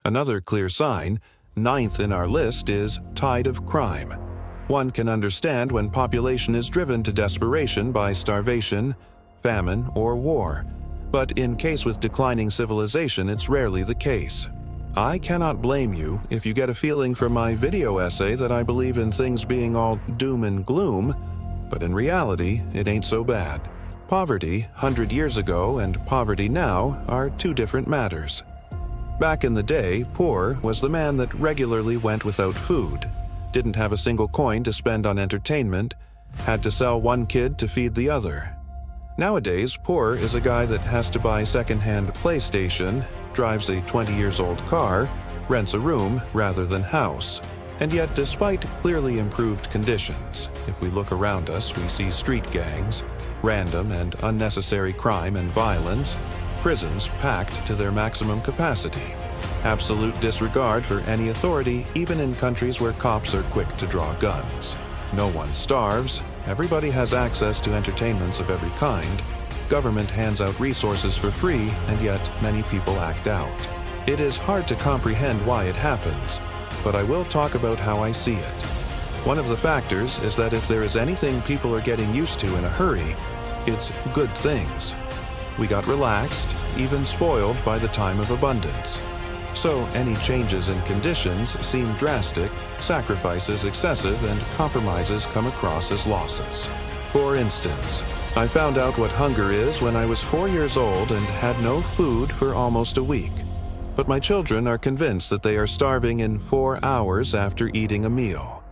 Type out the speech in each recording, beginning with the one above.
Another clear sign, ninth in our list, is tide of crime. One can understand when population is driven to desperation by starvation, famine, or war. But in case with declining civilization, it's rarely the case. I cannot blame you if you get a feeling from my video essay that I believe in things being all doom and gloom, but in reality, it ain't so bad. Poverty 100 years ago and poverty now are two different matters. Back in the day, poor was the man that regularly went without food, didn't have a single coin to spend on entertainment, had to sell one kid to feed the other. Nowadays, poor is a guy that has to buy second-hand PlayStation, drives a 20-years-old car, rents a room rather than house. And yet, despite clearly improved conditions, if we look around us, we see street gangs, random and unnecessary crime and violence, prisons packed to their maximum capacity, absolute disregard for any authority even in countries where cops are quick to draw guns. No one starves, everybody has access to entertainments of every kind, government hands out resources for free, and yet many people act out. It is hard to comprehend why it happens, but I will talk about how I see it. One of the factors is that if there is anything people are getting used to in a hurry, it's good things. We got relaxed, even spoiled by the time of abundance. So any changes in conditions seem drastic, sacrifices excessive, and compromises come across as losses. For instance, I found out what hunger is when I was 4 years old and had no food for almost a week. But my children are convinced that they are starving in 4 hours after eating a meal.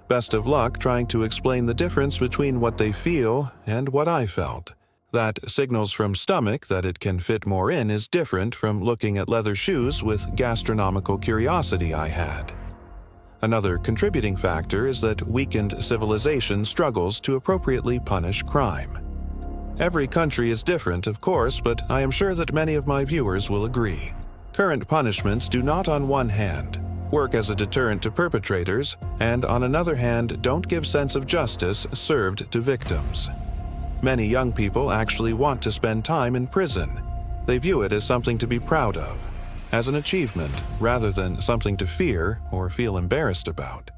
Best of luck trying to explain the difference between what they feel and what I felt. That signals from stomach that it can fit more in is different from looking at leather shoes with gastronomical curiosity I had. Another contributing factor is that weakened civilization struggles to appropriately punish crime. Every country is different, of course, but I am sure that many of my viewers will agree. Current punishments do not, on one hand, work as a deterrent to perpetrators, and on another hand, don't give sense of justice served to victims. Many young people actually want to spend time in prison. They view it as something to be proud of, as an achievement, rather than something to fear or feel embarrassed about.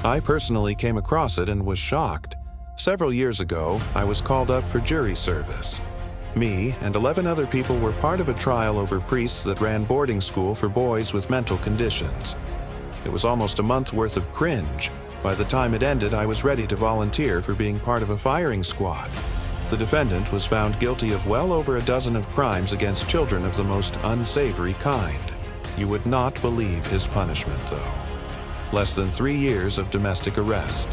I personally came across it and was shocked. Several years ago, I was called up for jury service. Me and 11 other people were part of a trial over priests that ran boarding school for boys with mental conditions. It was almost a month worth of cringe. By the time it ended, I was ready to volunteer for being part of a firing squad. The defendant was found guilty of well over a dozen of crimes against children of the most unsavory kind. You would not believe his punishment, though. Less than 3 years of domestic arrest.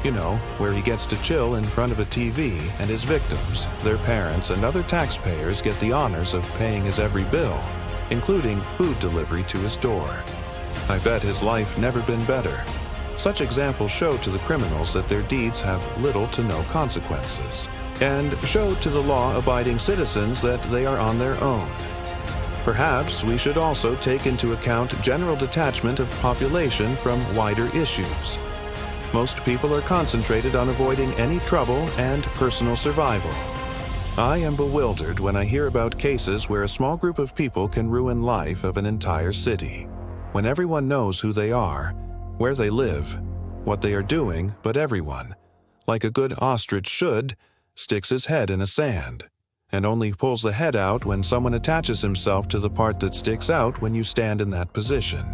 You know, where he gets to chill in front of a TV and his victims, their parents, and other taxpayers get the honors of paying his every bill, including food delivery to his door. I bet his life never been better. Such examples show to the criminals that their deeds have little to no consequences, and show to the law-abiding citizens that they are on their own. Perhaps we should also take into account general detachment of population from wider issues. Most people are concentrated on avoiding any trouble and personal survival. I am bewildered when I hear about cases where a small group of people can ruin life of an entire city, when everyone knows who they are, where they live, what they are doing, but everyone, like a good ostrich should, sticks his head in the sand, and only pulls the head out when someone attaches himself to the part that sticks out when you stand in that position.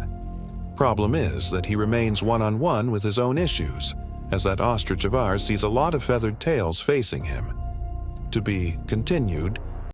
Problem is that he remains one-on-one with his own issues, as that ostrich of ours sees a lot of feathered tails facing him. To be continued,